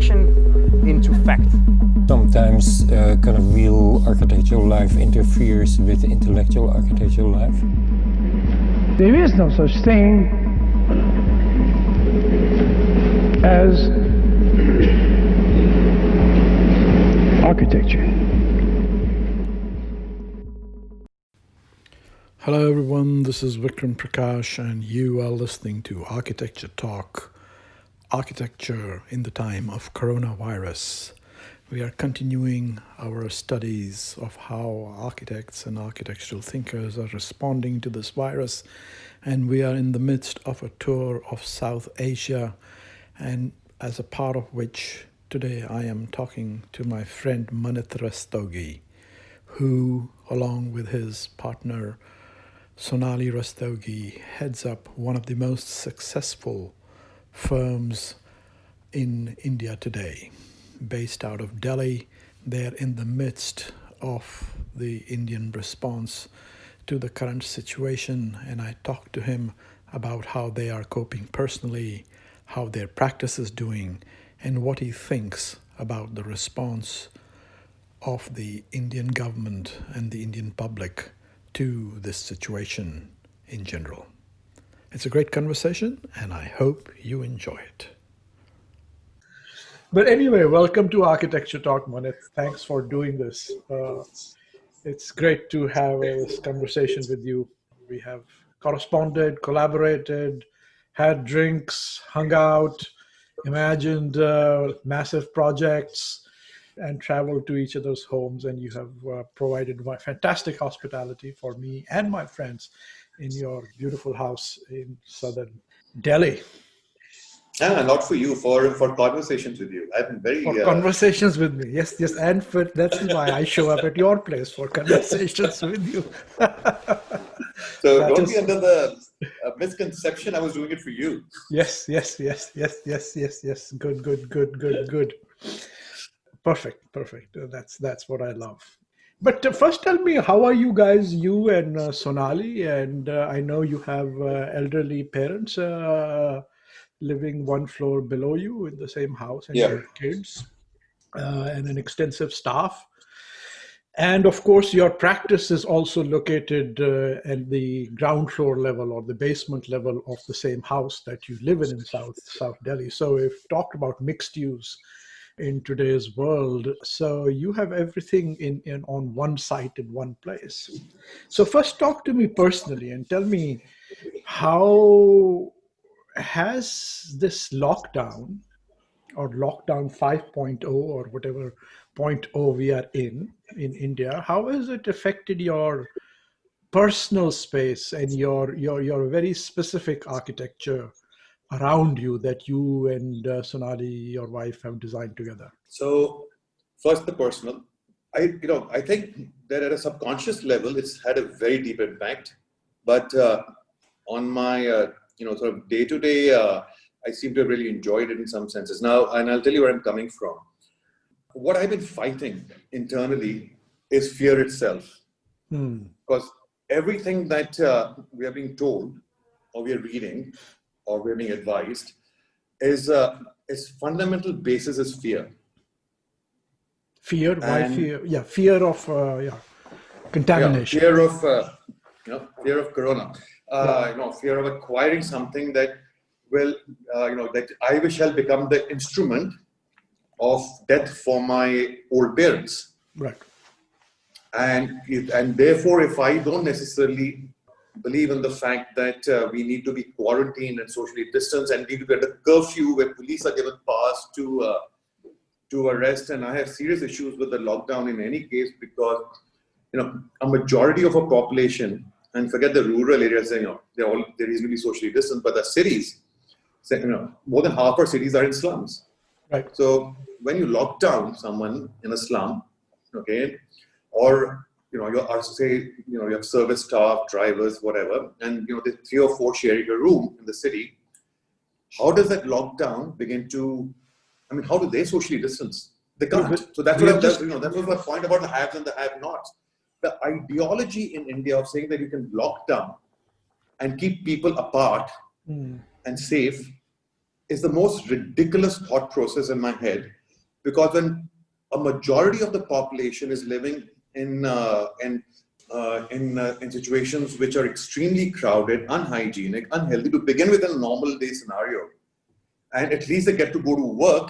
fiction into fact. Sometimes kind of real architectural life interferes with intellectual architectural life. There is no such thing as architecture. Hello everyone, this is Vikram Prakash and you are listening to Architecture Talk, Architecture in the Time of Coronavirus. We are continuing our studies of how architects and architectural thinkers are responding to this virus, and we are in the midst of a tour of South Asia, and as a part of which today I am talking to my friend Manit Rastogi, who along with his partner Sonali Rastogi heads up one of the most successful firms in India today. Based out of Delhi, they're in the midst of the Indian response to the current situation, and I talked to him about how they are coping personally, how their practice is doing, and what he thinks about the response of the Indian government and the Indian public to this situation in general. It's a great conversation, and I hope you enjoy it. But anyway, welcome to Architecture Talk, Manit. Thanks for doing this. It's great to have this conversation with you. We have corresponded, collaborated, had drinks, hung out, imagined massive projects, and traveled to each other's homes, and you have provided fantastic hospitality for me and my friends in your beautiful house in southern Delhi. Not for you, for conversations with you. I've been very... For conversations with me, yes, and that's why I show up at your place for conversations with you. So don't be under the misconception I was doing it for you. Yes. Good. Perfect. That's what I love. But first tell me, how are you guys, you and Sonali? And I know you have elderly parents living one floor below you in the same house, and your kids and an extensive staff. And of course, your practice is also located at the ground floor level or the basement level of the same house that you live in South Delhi. So we've talked about mixed use in today's world. So you have everything in on one site in one place. So first talk to me personally and tell me, how has this lockdown or lockdown 5.0 or whatever 0.0 we are in India, how has it affected your personal space and your very specific architecture around you that you and Sonali, your wife, have designed together? So first, the personal. I think that at a subconscious level, it's had a very deep impact. But on my sort of day-to-day, I seem to have really enjoyed it in some senses. Now, and I'll tell you where I'm coming from. What I've been fighting internally is fear itself. Because everything that we are being told, or we are reading, or we're being advised, is fundamental basis is fear. Fear? Why fear? Yeah, fear of contamination. Fear of fear of corona. Fear of acquiring something that will that I shall become the instrument of death for my old parents. Right. And therefore, if I don't necessarily believe in the fact that we need to be quarantined and socially distanced and need to get a curfew where police are given powers to arrest. And I have serious issues with the lockdown in any case, because a majority of a population, and forget the rural areas, they're reasonably socially distant, but the cities, more than half our cities are in slums. Right. So when you lock down someone in a slum, okay, or you have service staff, drivers, whatever, and the 3 or 4 sharing a room in the city, how does that lockdown begin to? I mean, how do they socially distance? They can't. So that's what that was my point about the haves and the have-nots. The ideology in India of saying that you can lock down and keep people apart and safe is the most ridiculous thought process in my head, because when a majority of the population is living in situations which are extremely crowded, unhygienic, unhealthy to begin with in a normal day scenario, and at least they get to go to work,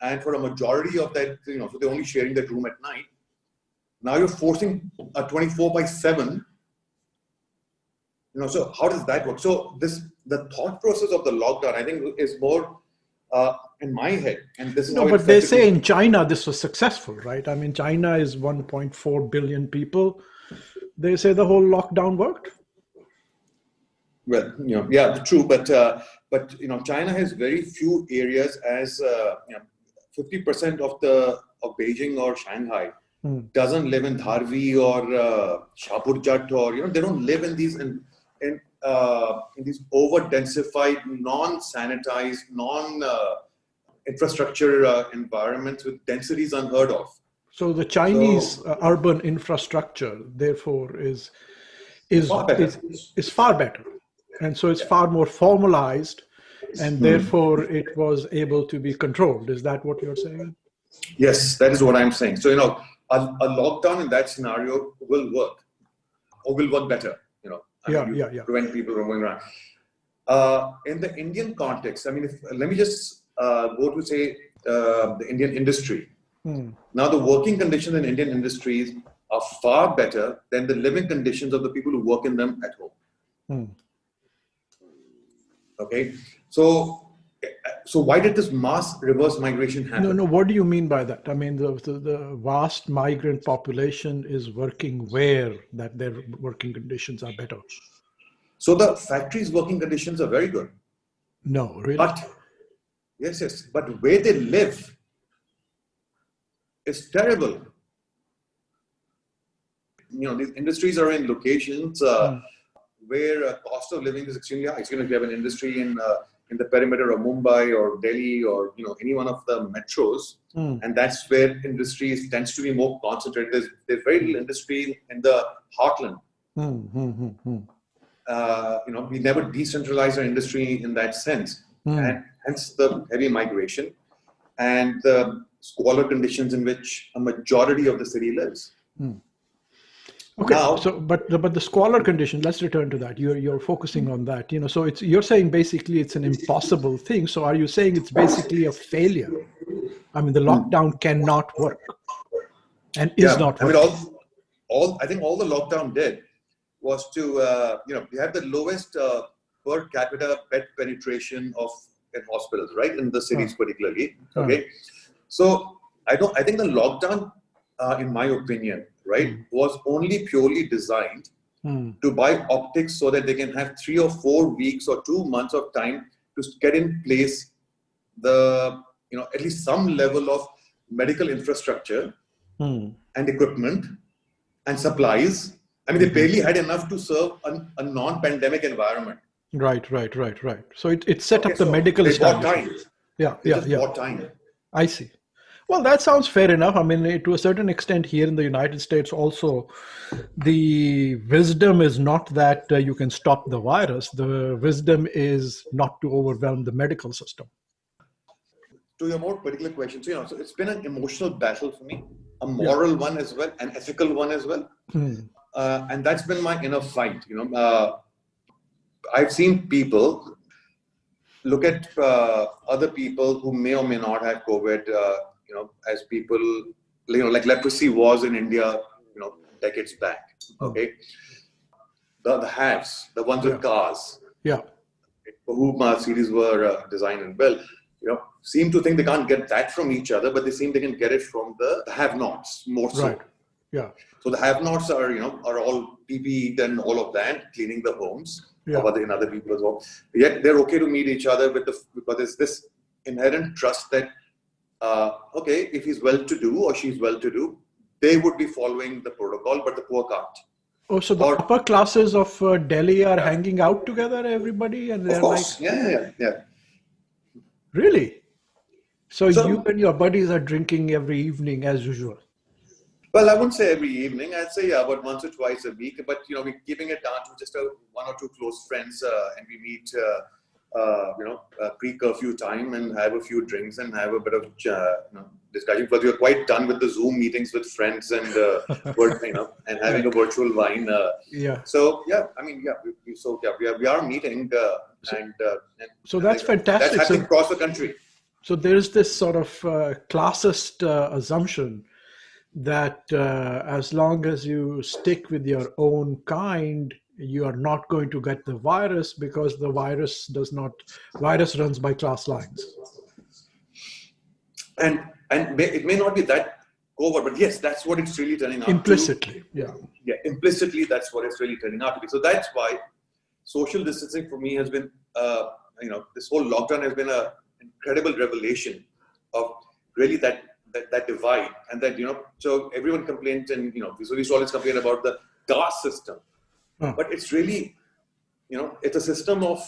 and for a majority of that, so they're only sharing that room at night. Now you're forcing a 24/7. So how does that work? So the thought process of the lockdown, I think, is more in my head, and this is No, how but it they felt to say me. in China this was successful, right? I mean, China is 1.4 billion people. They say the whole lockdown worked. Well, yeah, true, but China has very few areas, as 50% of Beijing or Shanghai doesn't live in Dharvi or Shapurjat, or they don't live in these these over densified, non-sanitized, infrastructure environments with densities unheard of. So the Chinese So urban infrastructure, therefore, is far better. is far better, and so it's far more formalized, and therefore it was able to be controlled. Is that what you're saying? Yes, that is what I'm saying. So a lockdown in that scenario will work, or will work better. Yeah. Prevent people from going around. In the Indian context, I mean, let me just go to say the Indian industry. Now, the working conditions in Indian industries are far better than the living conditions of the people who work in them at home. Okay, so why did this mass reverse migration happen? No. What do you mean by that? I mean, the vast migrant population is working where that their working conditions are better. So the factories' working conditions are very good. No, really. But yes, but where they live is terrible. These industries are in locations where cost of living is extremely high. So if you have an industry in the perimeter of Mumbai or Delhi or any one of the metros, and that's where industries tends to be more concentrated. There's very little industry in the heartland. We never decentralized our industry in that sense, and hence the heavy migration and the squalor conditions in which a majority of the city lives. Okay, Now, but the squalor condition. Let's return to that. You're focusing on that. So you're saying basically it's an impossible thing. So are you saying it's basically a failure? I mean, the lockdown cannot work and is not I mean, working. I think all the lockdown did was to we have the lowest per capita bed penetration in hospitals, right, in the cities particularly. Okay, so I think the lockdown, in my opinion, right, was only purely designed to buy optics so that they can have 3 or 4 weeks or 2 months of time to get in place the at least some level of medical infrastructure and equipment and supplies. I mean, they barely had enough to serve a non-pandemic environment. Right. So it set up the So medical they bought establishment. time. They just bought time. I see. Well, that sounds fair enough. I mean, to a certain extent here in the United States also, the wisdom is not that you can stop the virus. The wisdom is not to overwhelm the medical system. To your more particular question, so it's been an emotional battle for me, a moral one as well, an ethical one as well. And that's been my inner fight. I've seen people look at other people who may or may not have COVID, as people, like leprosy was in India, decades back. Okay, the haves, the ones with cars, for whom cities were designed and built, seem to think they can't get that from each other, but they seem they can get it from the have-nots more so. Right. Yeah. So the have-nots are all PPE and all of that, cleaning the homes of other people as well. Yet they're okay to meet each other because there's this inherent trust that okay, if he's well-to-do or she's well-to-do, they would be following the protocol, but the poor can't. Oh, so the upper classes of Delhi are hanging out together, everybody, and they're of course. Yeah. Really? So you and your buddies are drinking every evening as usual? Well, I wouldn't say every evening. I'd say about once or twice a week. But we're keeping it down to just 1 or 2 close friends, and we meet pre-curfew time and have a few drinks and have a bit of discussion, because we are quite done with the Zoom meetings with friends and and having a virtual wine. Yeah. So yeah, I mean, we are meeting, and so that's fantastic. That's happening across the country. So there is this sort of classist assumption that as long as you stick with your own kind, you are not going to get the virus, because the virus runs by class lines. And it may not be that covert, but yes, that's what it's really turning out implicitly. Yeah, implicitly, that's what it's really turning out to be. So that's why social distancing for me has been, this whole lockdown has been an incredible revelation of really that divide, and that, so everyone complains, and we used to always complain about the caste system, but it's really, it's a system of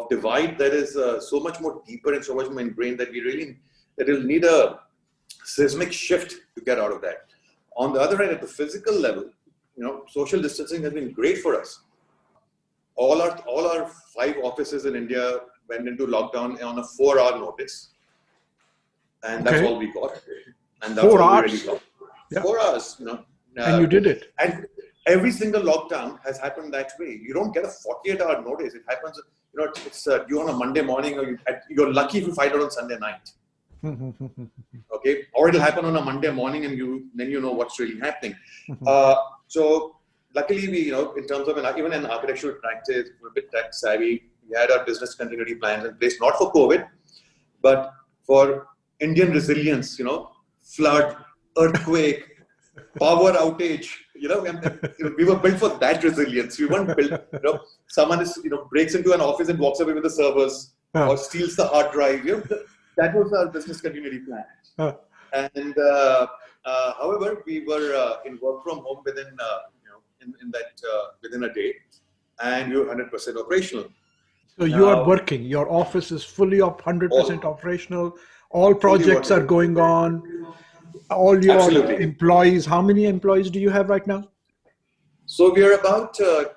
divide that is so much more deeper and so much more ingrained that it'll need a seismic shift to get out of that. On the other hand, at the physical level, social distancing has been great for us. All our 5 offices in India went into lockdown on a 4-hour notice. And that's all we got. And that's 4 all hours? we really got. Yeah. 4 hours, and you did it. And every single lockdown has happened that way. You don't get a 48-hour notice. It happens, it's due on a Monday morning, or you're lucky if you find out on Sunday night. Okay? Or it'll happen on a Monday morning, and then you know what's really happening. So luckily, we, in terms of even an architectural practice, we're a bit tech savvy. We had our business continuity plans in place, not for COVID, but for Indian resilience, flood, earthquake, power outage, we were built for that resilience. We weren't built, someone breaks into an office and walks away with the servers or steals the hard drive. That was our business continuity plan. And however, we were in work from home within, within a day, and we were 100% operational. So you are working, your office is fully 100% operational. All projects are going on. All your employees, how many employees do you have right now? So we are about a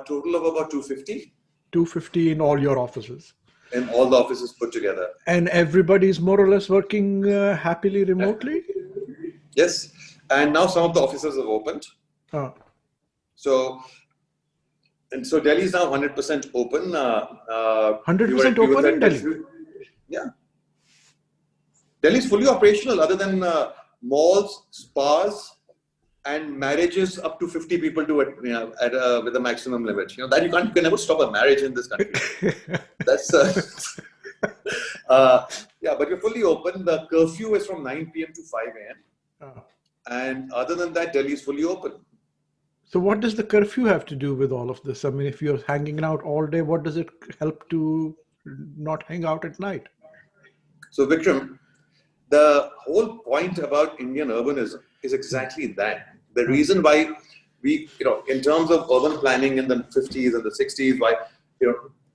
total of about 250. 250 in all your offices? In all the offices put together. And everybody's more or less working happily remotely? Yes. And now some of the offices have opened. So Delhi is now 100% open. 100% open in Delhi? Yeah. Delhi is fully operational, other than malls, spas, and marriages up to 50 people to it, with a maximum limit. That you can never stop a marriage in this country. That's but you're fully open. The curfew is from 9 p.m. to 5 a.m. And other than that, Delhi is fully open. So what does the curfew have to do with all of this? I mean, if you're hanging out all day, what does it help to not hang out at night? So Vikram, the whole point about Indian urbanism is exactly that. The reason why we, in terms of urban planning in the 50s and the 60s, why,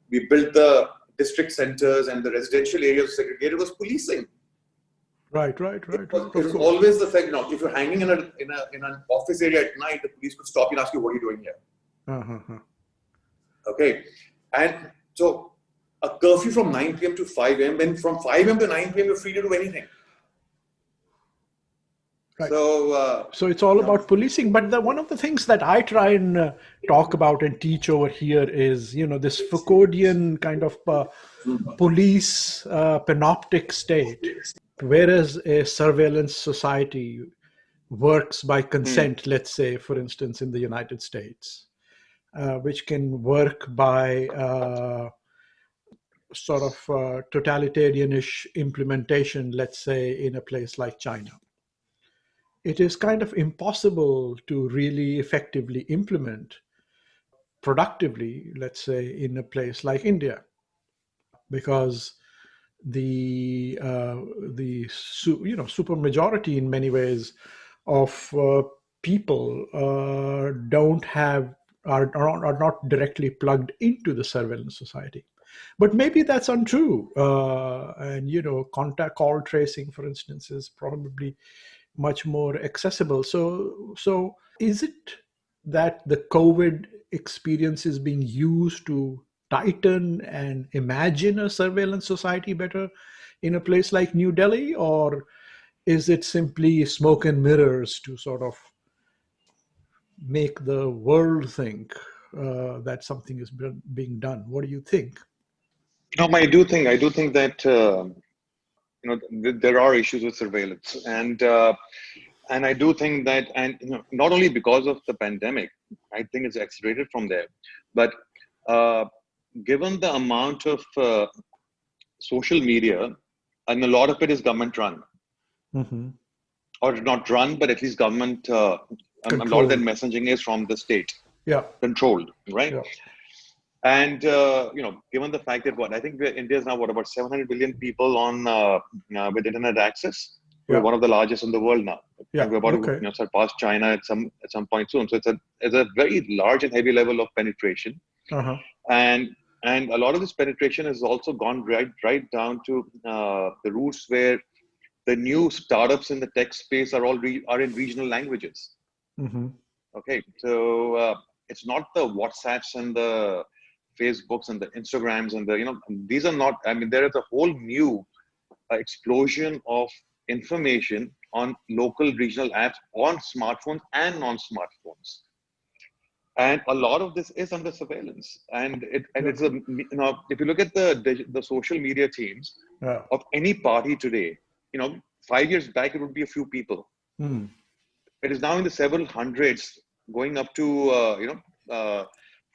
we built the district centers and the residential areas segregated was policing. Right. It was always the fact, if you're hanging in an office area at night, the police could stop you and ask you, what are you doing here? Okay. And so a curfew from 9 p.m. to 5 a.m., then from 5 a.m. to 9 p.m., you're free to do anything. Right. So it's all about policing. But one of the things that I try and talk about and teach over here is, this Foucauldian kind of police panoptic state, whereas a surveillance society works by consent, let's say, for instance, in the United States, which can work by sort of totalitarianish implementation, let's say, in a place like China. It is kind of impossible to really effectively implement productively, let's say, in a place like India, because the super majority in many ways of people are not directly plugged into the surveillance society. But maybe that's untrue. And contact call tracing, for instance, is probably much more accessible. So is it that the COVID experience is being used to tighten and imagine a surveillance society better in a place like New Delhi, or is it simply smoke and mirrors to sort of make the world think that something is being done? What do you think? I do think that there are issues with surveillance, and I do think that, and not only because of the pandemic, I think it's accelerated from there, but uh, given the amount of social media, and a lot of it is government run, Hmm. or not run, but at least government. A lot of that Controlled. messaging is from the state, Yeah. controlled, right? Yeah. And given the fact that I think India is now about 700 billion people on with internet access. We're Yeah. one of the largest in the world now, Yeah. and we're about to Okay. surpass China at some point soon. So it's a very large and heavy level of penetration, Uh-huh. and a lot of this penetration has also gone right down to the roots where the new startups in the tech space are in regional languages. Hmm. Okay, so it's not the WhatsApps and the Facebooks and the Instagrams and these are not. I mean, there is a whole new explosion of information on local regional apps on smartphones and non-smartphones, and a lot of this is under surveillance. And Yeah. it's if you look at the social media teams Yeah. of any party today, 5 years back it would be a few people. Hmm. It is now in the several hundreds, going up to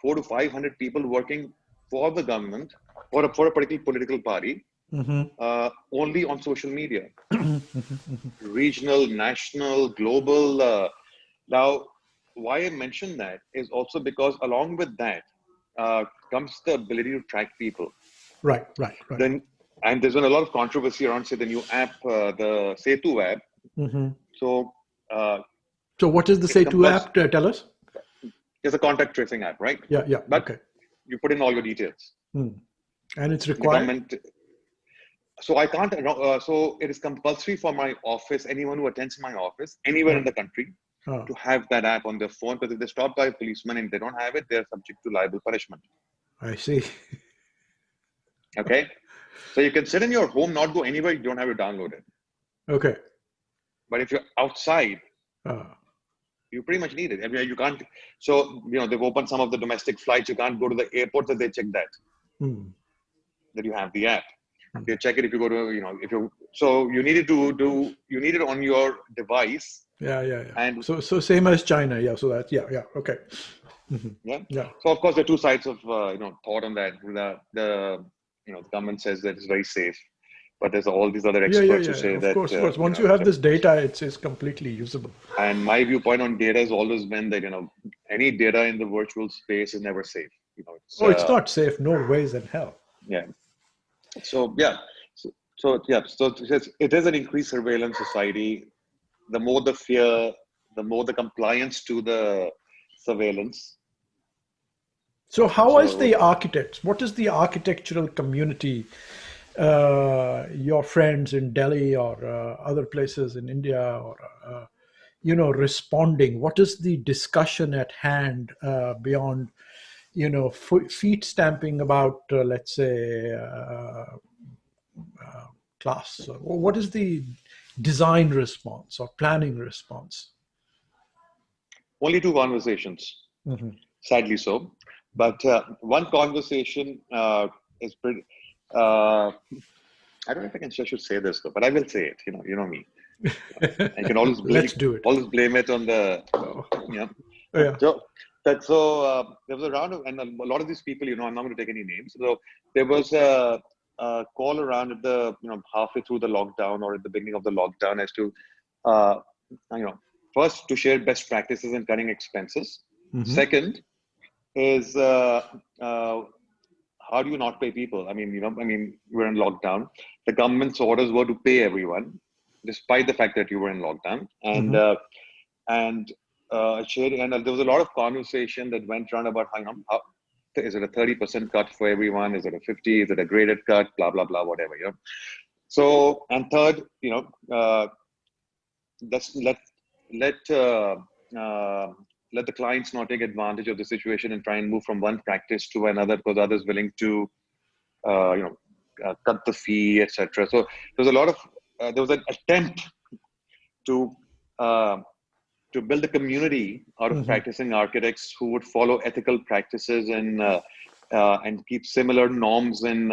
400 to 500 people working for the government or for a particular political party, Hmm. only on social media, regional, national, global. Now, why I mention that is also because along with that comes the ability to track people. Right. Right. Right. Then, and there's been a lot of controversy around, say, the new app, the Setu app. Hmm. So uh, So, what is the it Setu compuls app? Tell us. It's a contact tracing app, right? Yeah. Yeah. But Okay. you put in all your details. Hmm. And it's The required. government. So I can't. So it is compulsory for my office, anyone who attends my office, anywhere Yeah. in the country, Oh, to have that app on their phone. Because if they're stopped by a policeman and they don't have it, they're subject to liable punishment. I see. Okay. So you can sit in your home, not go anywhere. You don't have it downloaded. Okay. But if you're outside, Uh, you pretty much need it. I mean, you can't. So they've opened some of the domestic flights. You can't go to the airport that they check hmm. that you have the app. They check it if you go to, if you, so you need it you need it on your device. Yeah. Yeah. Yeah. And So same as China. Yeah. So that. Yeah. Yeah. Okay. yeah, Yeah. so of course there are two sides of, thought on that. The government says that it's very safe, but there's all these other Yeah. Yeah. experts who Yeah. say Of that, course. Of course. Once you have this data, it's completely usable. and my viewpoint on data has always been that, any data in the virtual space is never safe. It's, Oh, it's not safe. No ways in hell. yeah. So, yeah. So it is an increased surveillance society. The more the fear, the more the compliance to the surveillance. So how is So the architects? What is the architectural community? Your friends in Delhi or other places in India, or responding. What is the discussion at hand beyond, feet stamping about, let's say, class? Or what is the design response or planning response? only two conversations, Hmm. sadly so. But one conversation is pretty. I don't know if I should say this though, but I will say it. You know me. I can Let's do it. always blame it on the, Oh, you know. yeah. So there was a round of, and a lot of these people, I'm not going to take any names. So there was a call around at the, halfway through the lockdown or at the beginning of the lockdown as to, uh, you know, first to share best practices in cutting expenses. Hmm. Second is how do you not pay people? We're in lockdown. The government's orders were to pay everyone, despite the fact that you were in lockdown. And Hmm. and there was a lot of conversation that went around about how is it a 30% cut for everyone? Is it a 50? Is it a graded cut? Blah blah blah, whatever. So, and third, let's let let the clients not take advantage of the situation and try and move from one practice to another because others willing to, cut the fee, etc. So there was a lot of there was an attempt to uh, to build a community out of practicing architects who would follow ethical practices and keep similar norms in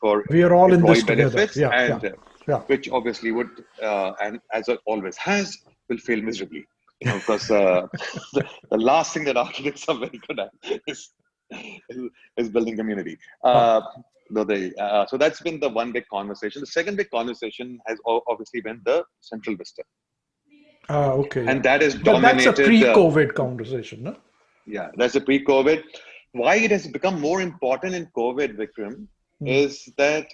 for We are all in employee this together. benefits, Yeah, and yeah. which obviously would and as it always has will fail miserably. Because the last thing that architects are very good at is building community. So that's been the one big conversation. The second big conversation has obviously been the Central Vista. Okay. And that is But that's a dominated. pre-COVID conversation, no? Yeah, that's a pre-COVID. Why it has become more important in COVID, Vikram, is that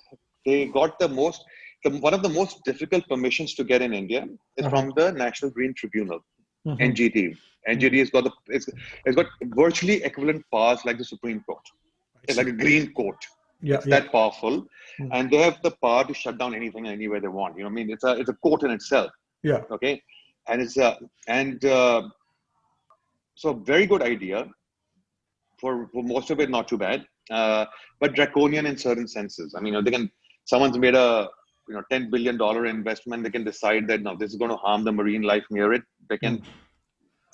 they got one of the most difficult permissions to get in India is from the National Green Tribunal, NGT. NGT has got it's got virtually equivalent powers like the Supreme Court. It's like a green court. It's that powerful, and they have the power to shut down anything and anywhere they want. I mean, it's a court in itself. Yeah. Okay, and it's so very good idea. For most of it, not too bad, but draconian in certain senses. I mean, someone's made a $10 billion investment. They can decide that no, this is going to harm the marine life near it. They can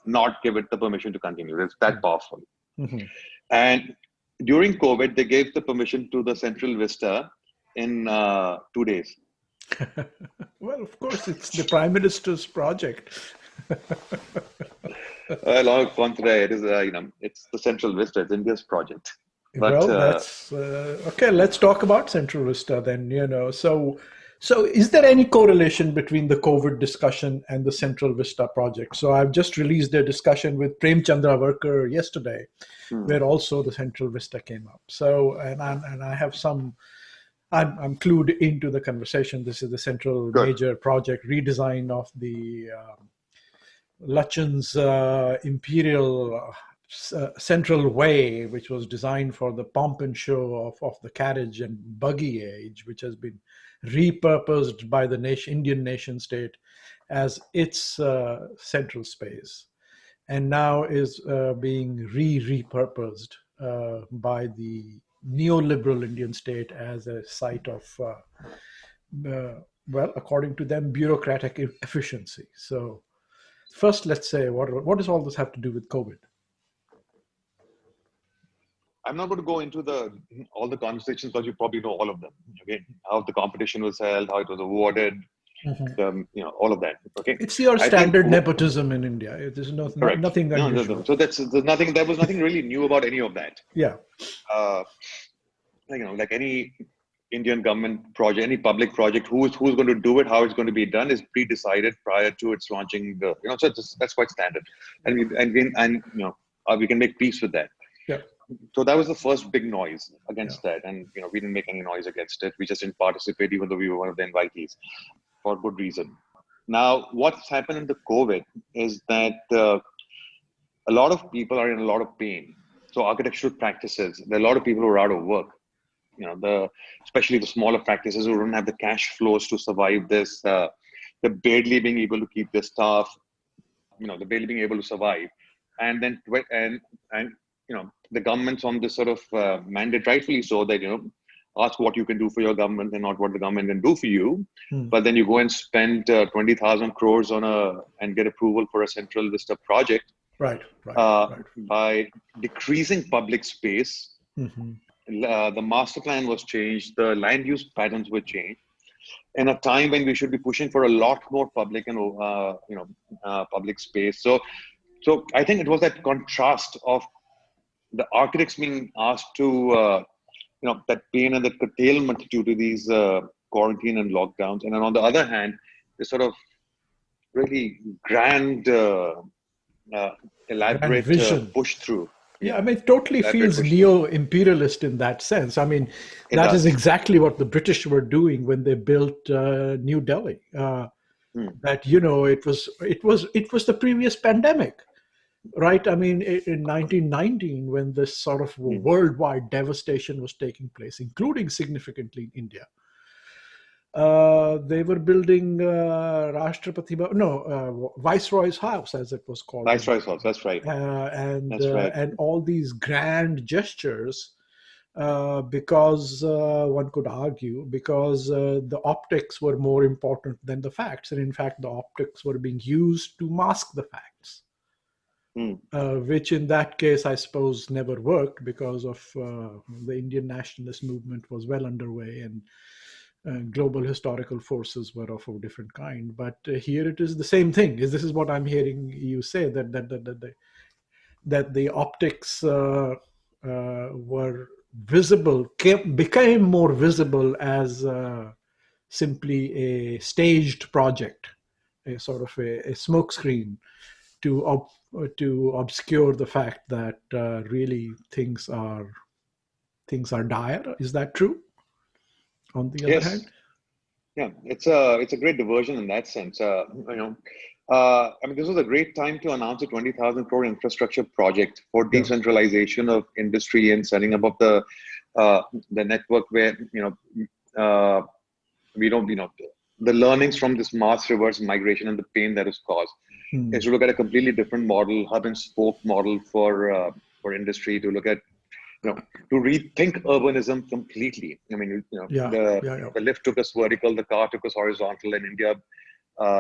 not give it the permission to continue. It's that powerful. And during COVID, they gave the permission to the Central Vista in 2 days. Well, of course, it's the Prime Minister's project. Well, it is it's the Central Vista. It's India's project. But, well, that's okay. Let's talk about Central Vista then. So is there any correlation between the COVID discussion and the Central Vista project? So I've just released a discussion with Prem Chandravarkar yesterday, where also the Central Vista came up. So and I have some. I'm clued into the conversation. This is the central major project redesign of the Lachan's Imperial Central Way, which was designed for the pomp and show of the carriage and buggy age, which has been repurposed by the Indian nation state as its central space, and now is being repurposed by the neoliberal Indian state as a site of, well, according to them, bureaucratic efficiency. So first, let's say, what does all this have to do with COVID? I'm not going to go into all the conversations because you probably know all of them. Okay, how the competition was held, how it was awarded, all of that. Okay, it's your standard nepotism in India. There's nothing unusual. No. So there's nothing. There was nothing really new about any of that. Yeah. Like any Indian government project, any public project, who's going to do it, how it's going to be done is pre-decided prior to its launching. So that's quite standard, and we can make peace with that. Yeah. So that was the first big noise against that, and we didn't make any noise against it. We just didn't participate, even though we were one of the invitees, for good reason. Now, what's happened in the COVID is that a lot of people are in a lot of pain. So architectural practices, there are a lot of people who are out of work. Especially the smaller practices who don't have the cash flows to survive this. They're barely being able to keep their staff. They're barely being able to survive, and then the government's on this sort of mandate, rightfully so, that ask what you can do for your government and not what the government can do for you. But then you go and spend 20,000 crores and get approval for a Central Vista project. Right. By decreasing public space. The master plan was changed, the land use patterns were changed in a time when we should be pushing for a lot more public and public space. So I think it was that contrast of the architects being asked to that pain and that curtailment due to these quarantine and lockdowns, and then on the other hand, this sort of really grand elaborate push through. Yeah, I mean, it totally feels neo-imperialist in that sense. I mean, that is exactly what the British were doing when they built New Delhi. That it was the previous pandemic, right? I mean, in 1919, when this sort of worldwide devastation was taking place, including significantly in India. They were building Viceroy's house, as it was called. Viceroy's house. That's right. That's right. And all these grand gestures, because one could argue, because the optics were more important than the facts, and in fact, the optics were being used to mask the facts. Which in that case, I suppose, never worked because of the Indian nationalist movement was well underway, and global historical forces were of a different kind. But here it is the same thing. This is what I'm hearing you say, that the optics were visible, became more visible as simply a staged project, a sort of a smokescreen to obscure the fact that really things are dire. Is that true? On the other hand, yeah, it's a great diversion in that sense. I mean, this was a great time to announce a 20,000 crore infrastructure project for decentralization of industry and setting up of the network where we don't the learnings from this mass reverse migration and the pain that is caused is to look at a completely different model, hub and spoke model for industry, to look at to rethink urbanism completely. I mean, the lift took us vertical, the car took us horizontal, and India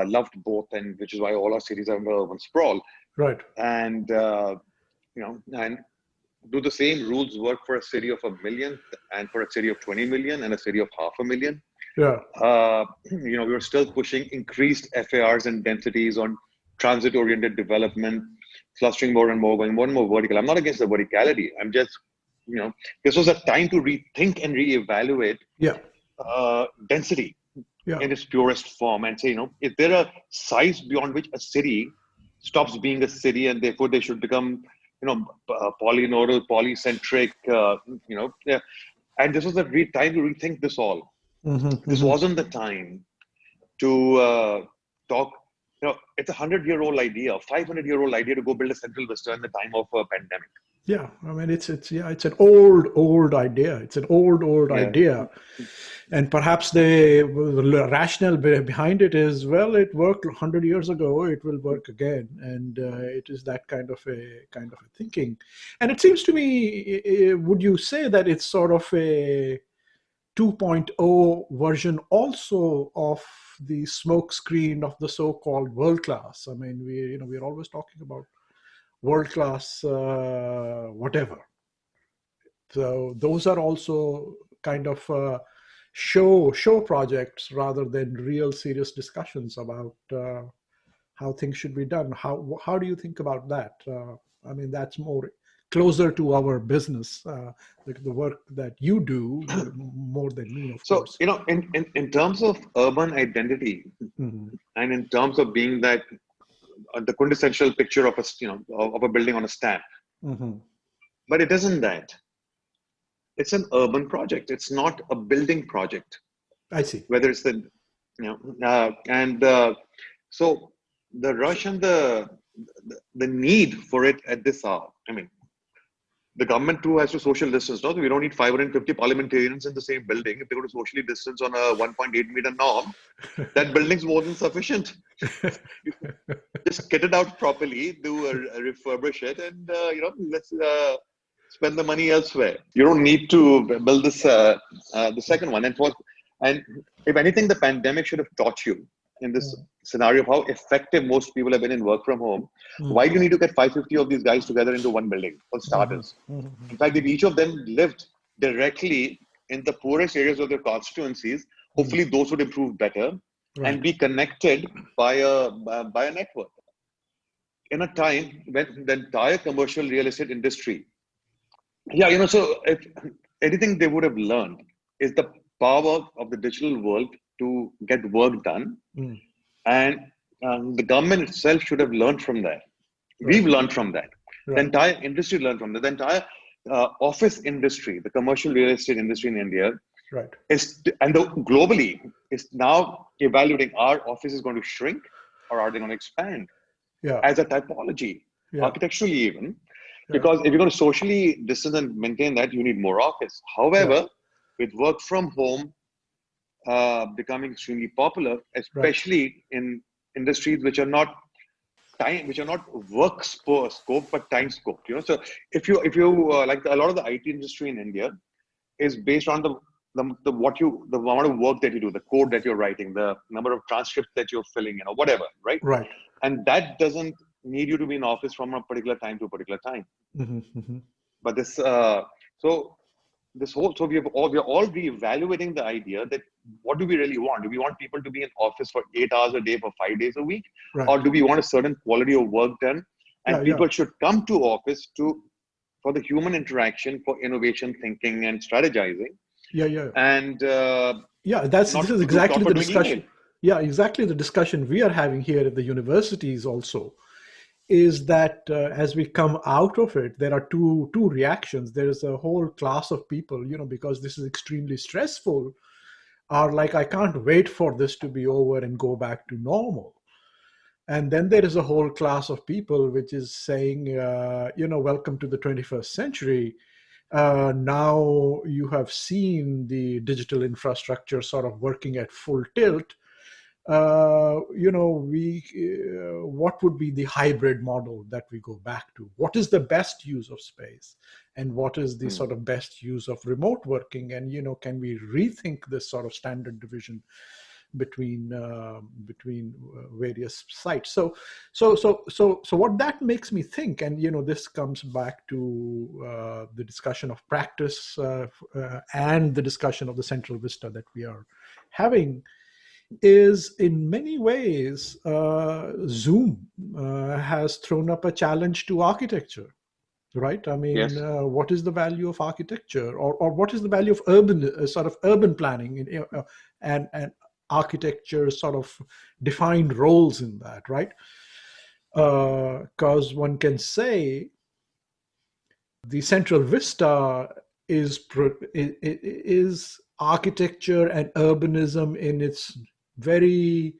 loved both, and which is why all our cities are under urban sprawl. Right. And and do the same rules work for a city of 1 million and for a city of 20 million and a city of 500,000? Yeah. We were still pushing increased FARs and densities on transit-oriented development, clustering more and more, going more and more vertical. I'm not against the verticality. I'm just, this was a time to rethink and reevaluate density in its purest form, and say, is there a size beyond which a city stops being a city, and therefore they should become, polynodal, polycentric, and this was the time to rethink this all. This wasn't the time to talk. It's a 100-year-old idea, a 500-year-old idea to go build a central vista in the time of a pandemic. Yeah, I mean, it's an old idea. It's an old idea, and perhaps the rationale behind it is, well, it worked 100 years ago, it will work again, and it is that kind of a thinking. And it seems to me, would you say that it's sort of a 2.0 version also of the smokescreen of the so-called world class? I mean, we're always talking about world class whatever. So those are also kind of show projects rather than real serious discussions about how things should be done. How do you think about that? I mean, that's more closer to our business, the work that you do more than me, of course. So, in terms of urban identity, and in terms of being that the quintessential picture of a building on a stamp, but it isn't that. It's an urban project. It's not a building project. I see. Whether it's so the rush and the need for it at this hour. I mean, the government too has to social distance. No, we don't need 550 parliamentarians in the same building. If they go to socially distance on a 1.8 meter norm, that building's more than sufficient. Just get it out properly, refurbish it, and let's spend the money elsewhere. You don't need to build this the second one. And if anything, the pandemic should have taught you in this scenario of how effective most people have been in work from home. Why do you need to get 550 of these guys together into one building, for starters? In fact, if each of them lived directly in the poorest areas of their constituencies, hopefully those would improve better and be connected by a network. In a time when the entire commercial real estate industry, so if anything they would have learned is the power of the digital world to get work done. And the government itself should have learned from that. We've learned from that. The entire industry learned from that. The entire office industry, the commercial real estate industry in India, globally is now evaluating, our office is going to shrink or are they going to expand as a typology, architecturally even. Because if you're going to socially distance and maintain that, you need more office. However, with work from home, becoming extremely popular, especially in industries which are not work scope but time scope. So if you like a lot of the IT industry in India is based on the amount of work that you do, the code that you're writing, the number of transcripts that you're filling in, or whatever, right? Right. And that doesn't need you to be in office from a particular time to a particular time. But this we are all reevaluating the idea that what do we really want? Do we want people to be in office for 8 hours a day for 5 days a week? Right. Or do we want a certain quality of work done? And people should come to office for the human interaction, for innovation thinking and strategizing. And this is exactly the discussion. Yeah, exactly the discussion we are having here at the universities also. Is that as we come out of it, there are two reactions. There is a whole class of people, because this is extremely stressful, are like, I can't wait for this to be over and go back to normal. And then there is a whole class of people which is saying, welcome to the 21st century. Now you have seen the digital infrastructure sort of working at full tilt. What would be the hybrid model that we go back to? What is the best use of space, and what is the sort of best use of remote working? And can we rethink this sort of standard division between various sites? So what that makes me think, and this comes back to the discussion of practice and the discussion of the central vista that we are having, is in many ways Zoom has thrown up a challenge to architecture, right? I mean, what is the value of architecture, or what is the value of urban planning and architecture sort of defined roles in that, right? Because one can say the central vista is architecture and urbanism in its very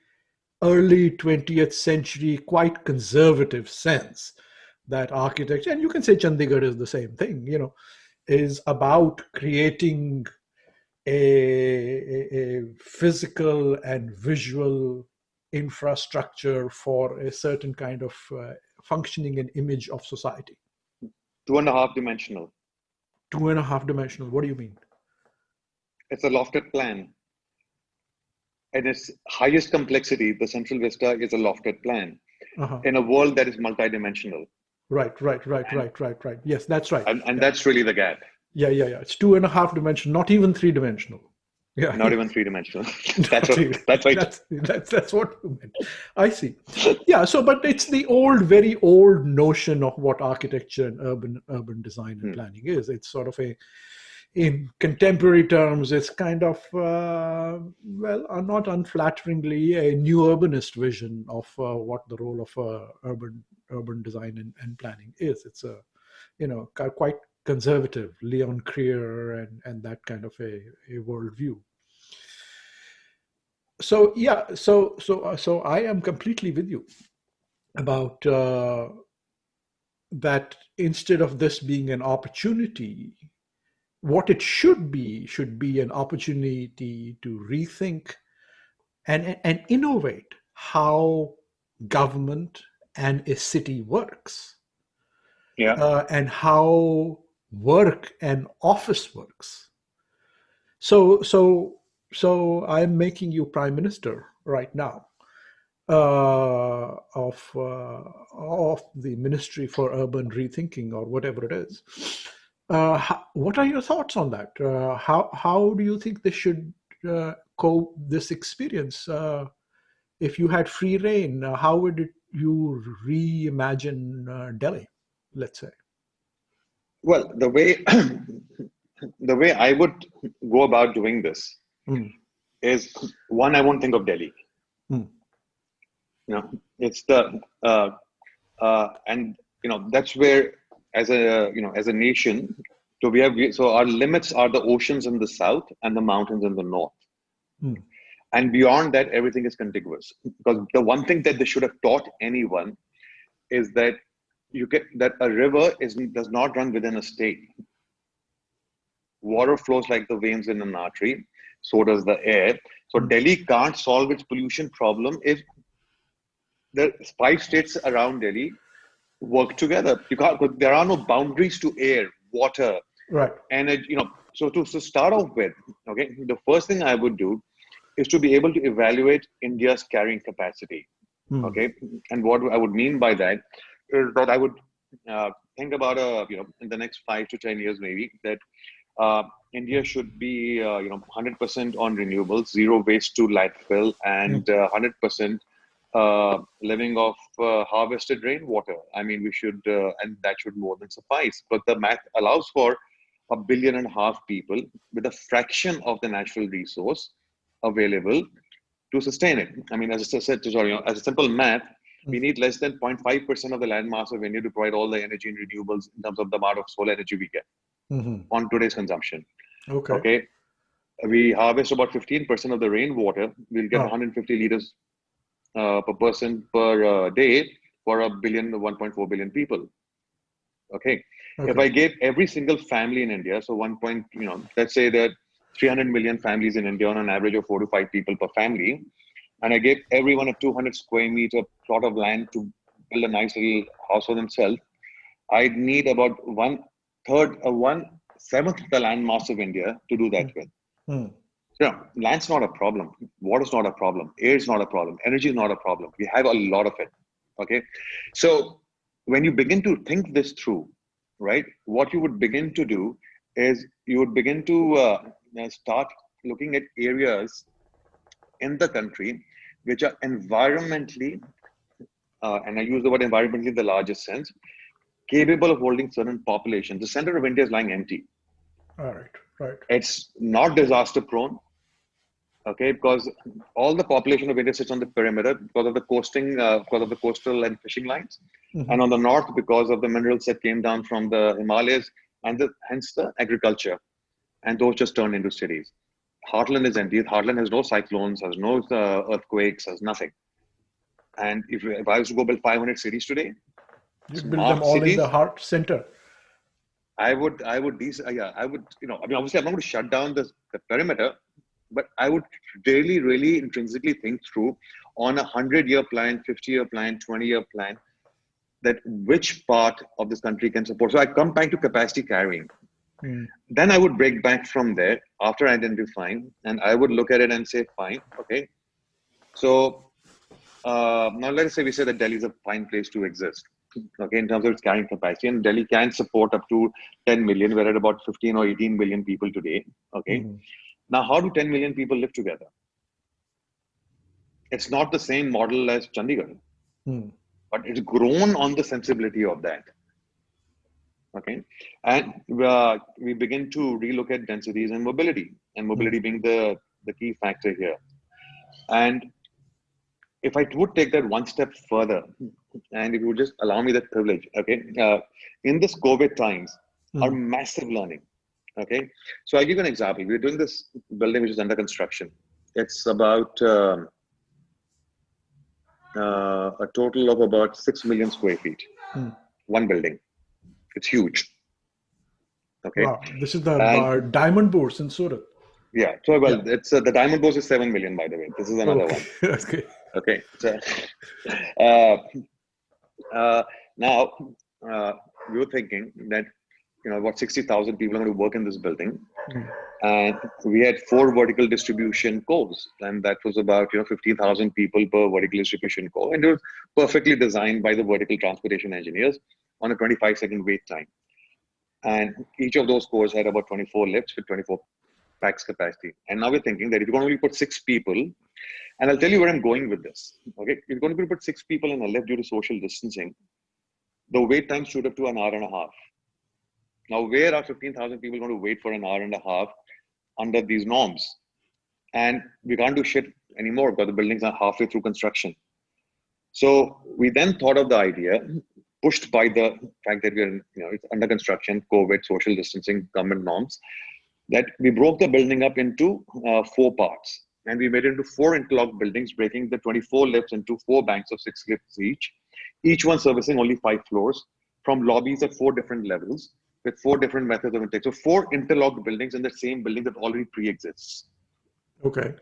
early 20th century, quite conservative sense, that architecture, and you can say Chandigarh is the same thing, is about creating a physical and visual infrastructure for a certain kind of functioning and image of society. 2.5 dimensional. 2.5 dimensional. What do you mean? It's a lofted plan. In its highest complexity, the central vista is a lofted plan in a world that is multidimensional. Right. Yes, that's right. And that's really the gap. Yeah. It's 2.5 dimensional, not even 3-dimensional. Yeah. Not even 3-dimensional. That's right. That's what you meant. I see. Yeah. So, but it's the very old notion of what architecture and urban design and planning is. It's sort of in contemporary terms, it's kind of, not unflatteringly, a new urbanist vision of what the role of urban design and planning is. It's quite conservative, Leon Creer and that kind of a worldview. So so I am completely with you about that. Instead of this being an opportunity, what it should be an opportunity to rethink and innovate how government and a city works, and how work and office works. So I'm making you prime minister right now of the Ministry for Urban Rethinking, or whatever it is. What are your thoughts on that? How do you think they should cope this experience? If you had free reign, how would you reimagine Delhi, let's say? Well, the way I would go about doing this is, one, I won't think of Delhi. It's the and that's where, as a nation, so our limits are the oceans in the south and the mountains in the north. And beyond that, everything is contiguous. Because the one thing that they should have taught anyone is that a river does not run within a state. Water flows like the veins in an artery. So does the air. So Delhi can't solve its pollution problem if the 5 states around Delhi work together. You can't. There are no boundaries to air, water, Right. energy. So to start off with, okay, the first thing I would do is to be able to evaluate India's carrying capacity. Okay, and what I would mean by that is that I would think about in the next 5 to 10 years maybe that India should be 100% on renewables, zero waste to landfill, and 100% living off harvested rainwater. I mean, we should, and that should more than suffice. But the math allows for 1.5 billion people with a fraction of the natural resource available to sustain it. I mean, as I said, as a simple math, we need less than 0.5% of the land mass of India to provide all the energy and renewables in terms of the amount of solar energy we get on today's consumption. Okay. We harvest about 15% of the rainwater. We'll get 150 liters per person per day for 1.4 billion people. Okay. If I gave every single family in India, so let's say that 300 million families in India on an average of 4 to 5 people per family, and I gave everyone a 200 square meter plot of land to build a nice little house for themselves, I'd need about 1/7 of the land mass of India to do that with. So land's not a problem. Water's not a problem. Air is not a problem. Energy is not a problem. We have a lot of it. Okay. So when you begin to think this through, right, what you would begin to do is you would begin to start looking at areas in the country which are environmentally, and I use the word environmentally in the largest sense, capable of holding certain populations. The center of India is lying empty. All right. Right. It's not disaster prone. Okay, because all the population of India sits on the perimeter because of the coastal and fishing lines, and on the north because of the minerals that came down from the Himalayas, and hence the agriculture, and those just turned into cities. Heartland is empty. Heartland has no cyclones, has no earthquakes, has nothing. And if I was to go build 500 cities today, You build them all in the heart center. I would, obviously I'm not going to shut down the perimeter, but I would really intrinsically think through on a 100-year plan, 50-year plan, 20-year plan, that which part of this country can support. So I come back to capacity carrying. Then I would break back from there after identifying, and I would look at it and say, fine, okay. So now let us say we say that Delhi is a fine place to exist. Okay, in terms of its carrying capacity, and Delhi can support up to 10 million. We're at about 15 or 18 million people today. Okay, now how do 10 million people live together? It's not the same model as Chandigarh, but it's grown on the sensibility of that. Okay, and we begin to relook at densities and mobility being the key factor here. And if I would take that one step further, and if you would just allow me that privilege, okay, in this COVID times, are massive learning, okay? So I'll give you an example. We're doing this building which is under construction. It's about a total of about 6 million square feet, one building. It's huge, okay? Wow, this is the Diamond Bourse in Surat. Yeah, so it's the Diamond Bourse is 7 million, by the way. This is another one. Okay. Okay. So, now we were thinking that about 60,000 people are going to work in this building, and we had 4 vertical distribution cores, and that was about 15,000 people per vertical distribution core, and it was perfectly designed by the vertical transportation engineers on a 25-second wait time, and each of those cores had about 24 lifts with 24 pax capacity. And now we're thinking that if you're going to only put 6 people, and I'll tell you where I'm going with this. Okay, if you're going to put 6 people in a lift due to social distancing, the wait time shoot up to an hour and a half. Now, where are 15,000 people going to wait for an hour and a half under these norms? And we can't do shit anymore because the buildings are halfway through construction. So we then thought of the idea, pushed by the fact that we're it's under construction, COVID, social distancing, government norms, that we broke the building up into 4 parts. And we made it into 4 interlocked buildings, breaking the 24 lifts into 4 banks of 6 lifts each one servicing only 5 floors, from lobbies at 4 different levels, with 4 different methods of intake. So 4 interlocked buildings in the same building that already pre-exists. Okay.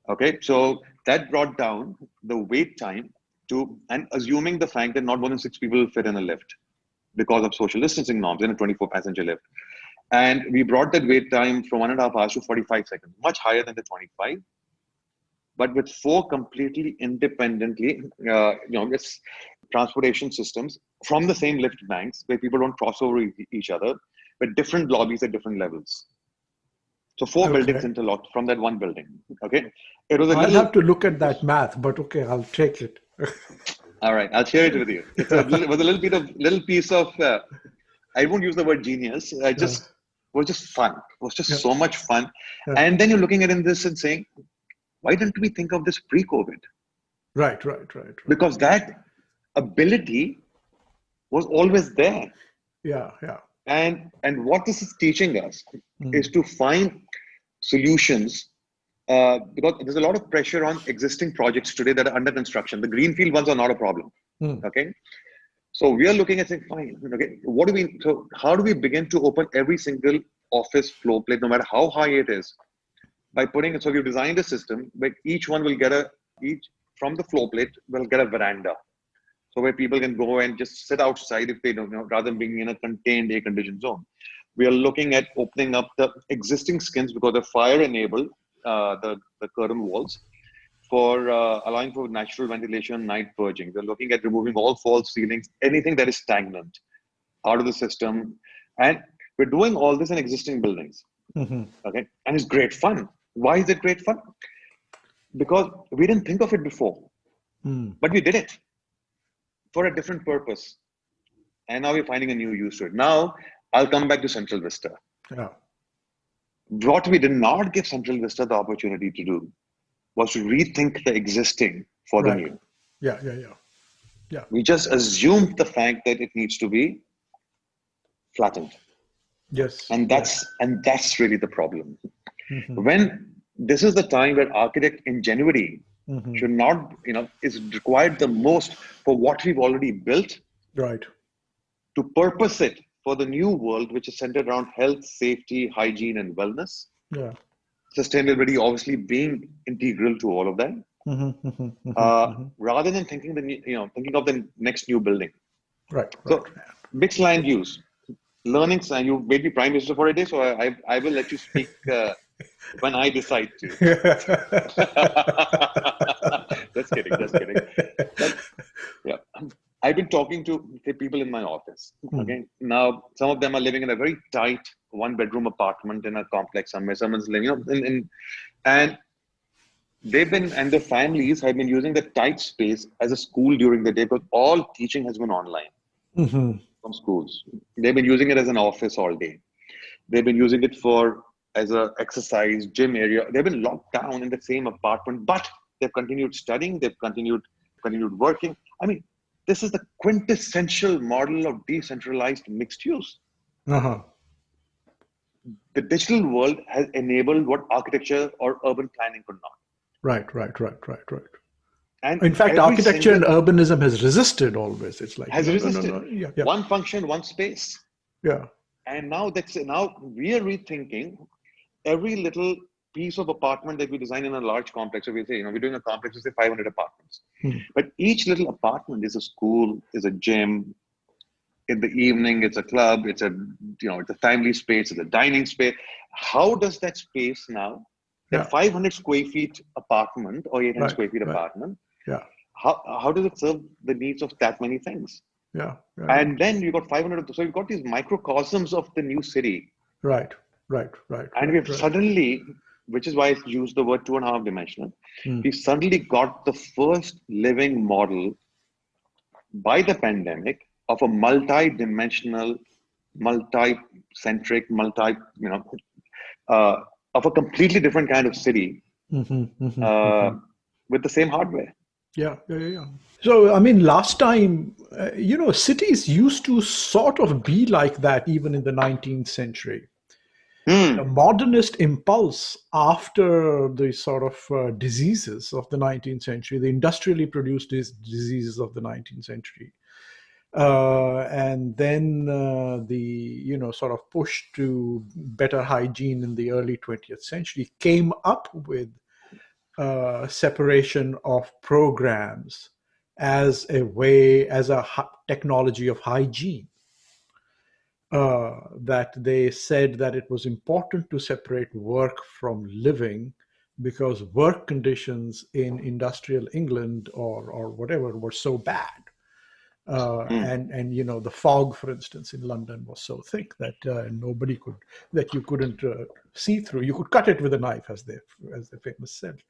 Okay, so that brought down the wait time to, and assuming the fact that not more than 6 people will fit in a lift because of social distancing norms in a 24 passenger lift. And we brought that wait time from 1.5 hours to 45 seconds, much higher than the 25, but with 4 completely independently, it's transportation systems from the same lift banks where people don't cross over each other, but different lobbies at different levels. So 4 buildings interlocked from that one building. Okay, it was a I'll little. have to look at that math, but okay, I'll take it. All right, I'll share it with you. It was a little piece of. I won't use the word genius. I just was just fun. It was just so much fun. And then you're looking at this and saying, why didn't we think of this pre-COVID? Right. Because that ability was always there. Yeah. And what this is teaching us is to find solutions, because there's a lot of pressure on existing projects today that are under construction. The greenfield ones are not a problem. Okay, so we are looking at saying, fine. Okay, how do we begin to open every single office floor plate, no matter how high it is, by putting it? So we've designed a system where each one will get each from the floor plate will get a veranda. So where people can go and just sit outside if they don't know, rather than being in a contained air-conditioned zone. We are looking at opening up the existing skins because they're fire-enabled, the curtain walls, for allowing for natural ventilation, night purging. We're looking at removing all false ceilings, anything that is stagnant out of the system. And we're doing all this in existing buildings. Okay, and it's great fun. Why is it great fun? Because we didn't think of it before, but we did it for a different purpose. And now we're finding a new use to it. Now, I'll come back to Central Vista. Yeah. What we did not give Central Vista the opportunity to do was to rethink the existing for the new. Yeah. We just assumed the fact that it needs to be flattened. Yes. And that's really the problem. When this is the time where architect ingenuity should not, is required the most for what we've already built. Right. To purpose it for the new world, which is centered around health, safety, hygiene, and wellness. Yeah. Sustainability obviously being integral to all of that. Rather than thinking of the next new building. Right. So mixed land use, learning. You made me prime minister for a day, so I will let you speak when I decide to. Just kidding. Yeah. I've been talking to the people in my office. Okay. Now, some of them are living in a very tight 1-bedroom apartment in a complex somewhere. Someone's living, and they've been, and their families have been using the tight space as a school during the day because all teaching has been online from schools. They've been using it as an office all day. They've been using it as a exercise gym area. They've been locked down in the same apartment, but they've continued studying. They've continued working. I mean, this is the quintessential model of decentralized mixed use. The digital world has enabled what architecture or urban planning could not. Right. And in fact, architecture and urbanism has resisted always. It's like resisted. Yeah. One function, one space. Yeah. And now we are rethinking every little piece of apartment that we design in a large complex. So we say, we're doing a complex, we say 500 apartments. But each little apartment is a school, is a gym. In the evening, it's a club, it's a family space, it's a dining space. How does that space now, that 500 square feet apartment or 800 square feet apartment, how does it serve the needs of that many things? Yeah. And then you've got 500, so you've got these microcosms of the new city. Right. And we've suddenly, which is why I use the word 2.5 dimensional, we suddenly got the first living model by the pandemic of a multi-dimensional, multi-centric, of a completely different kind of city with the same hardware. Yeah. So, I mean, last time, cities used to sort of be like that even in the 19th century. The modernist impulse after the sort of diseases of the 19th century, the industrially produced diseases of the 19th century, And then the sort of push to better hygiene in the early 20th century came up with separation of programs as a technology of hygiene. That they said that it was important to separate work from living because work conditions in industrial England or whatever were so bad. And the fog, for instance, in London was so thick that you couldn't see through. You could cut it with a knife, as the famous said.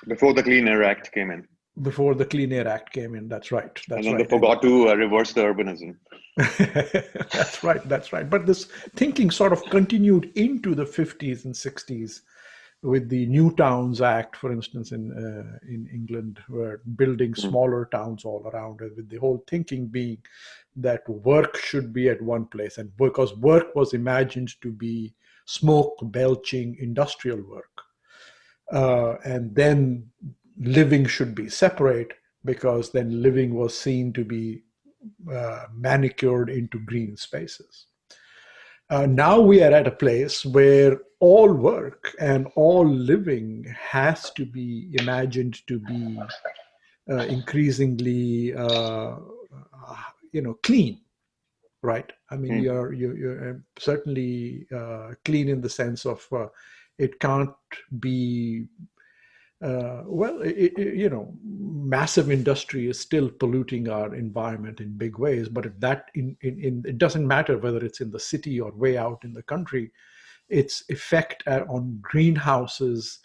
Before the Clean Air Act came in. Before the Clean Air Act came in, that's right. And then they forgot to reverse the urbanism. That's right. But this thinking sort of continued into the 50s and 60s with the New Towns Act, for instance, in England, where building smaller towns all around, with the whole thinking being that work should be at one place, and because work was imagined to be smoke belching industrial work, and then living should be separate, because then living was seen to be manicured into green spaces. Now we are at a place where all work and all living has to be imagined to be increasingly, clean, right? I mean, you're certainly clean in the sense of it can't be. Massive industry is still polluting our environment in big ways, but if it doesn't matter whether it's in the city or way out in the country, its effect on greenhouses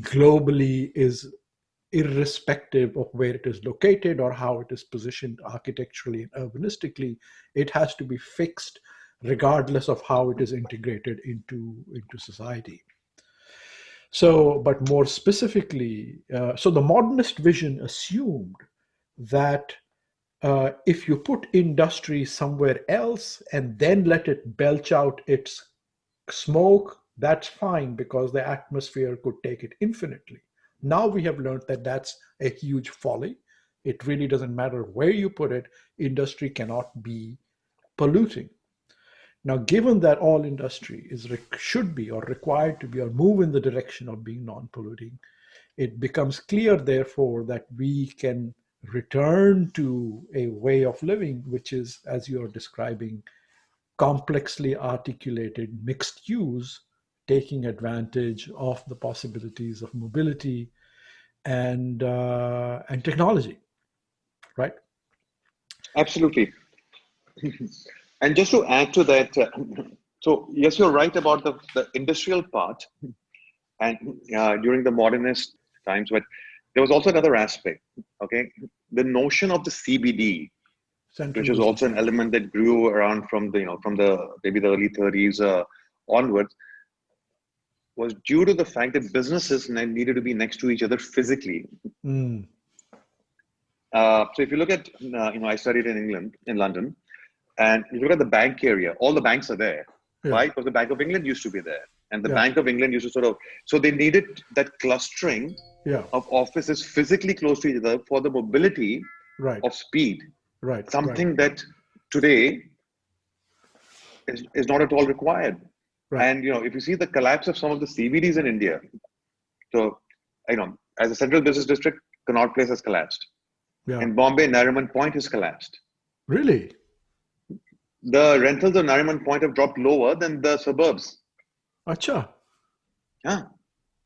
globally is irrespective of where it is located or how it is positioned architecturally and urbanistically. It has to be fixed regardless of how it is integrated into society. So, but more specifically, so the modernist vision assumed that if you put industry somewhere else and then let it belch out its smoke, that's fine because the atmosphere could take it infinitely. Now we have learned that that's a huge folly. It really doesn't matter where you put it, industry cannot be polluting. Now, given that all industry should be or required to be or move in the direction of being non-polluting, it becomes clear, therefore, that we can return to a way of living which is, as you are describing, complexly articulated mixed use, taking advantage of the possibilities of mobility and technology, right? Absolutely. And just to add to that, so yes, you're right about the industrial part, and during the modernist times, but there was also another aspect. Okay, the notion of the CBD, which is also an element that grew around from the maybe the early 30s onwards, was due to the fact that businesses needed to be next to each other physically. So if you look at, I studied in London. And you look at the bank area, all the banks are there, right? Because the Bank of England used to be there. And the Bank of England used to so they needed that clustering of offices physically close to each other for the mobility of speed. Right. Something that today is not at all required. Right. And, if you see the collapse of some of the CBDs in India, so, as a central business district, Connaught Place has collapsed. In Bombay, Nariman Point has collapsed. Really? The rentals of Nariman Point have dropped lower than the suburbs. Acha. Yeah,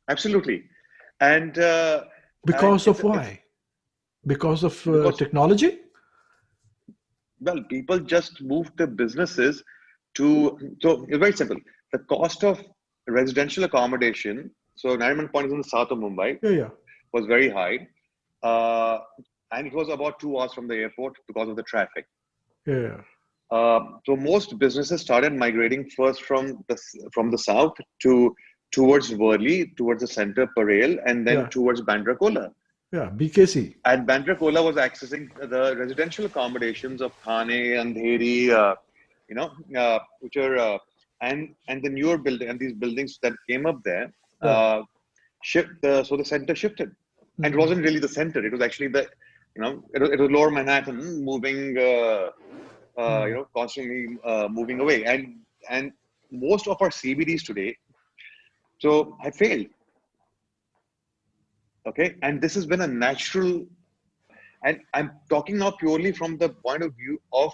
absolutely. And because of why? Because of technology? Well, people just moved their businesses so it's very simple. The cost of residential accommodation, so Nariman Point is in the south of Mumbai, was very high. And it was about 2 hours from the airport because of the traffic. So most businesses started migrating first from the south towards Worli, towards the center, Parel, and then towards Bandra Kola. BKC. And Bandra Kola was accessing the residential accommodations of Thane, Andheri, which are and the newer building and these buildings that came up there. So the center shifted, and it wasn't really the center; it was actually it was Lower Manhattan moving, constantly moving away, and most of our CBDs today, so had failed. Okay, and this has been a natural, and I'm talking now purely from the point of view of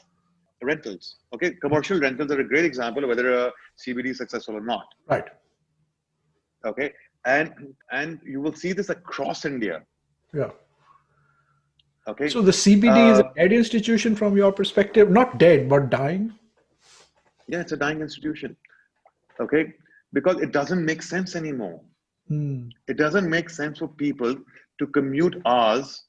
rentals. Okay, commercial rentals are a great example of whether a CBD is successful or not. Right. Okay, and you will see this across India. Yeah. Okay. So the CBD is a dead institution from your perspective, not dead, but dying. Yeah, it's a dying institution. Okay, because it doesn't make sense anymore. It doesn't make sense for people to commute hours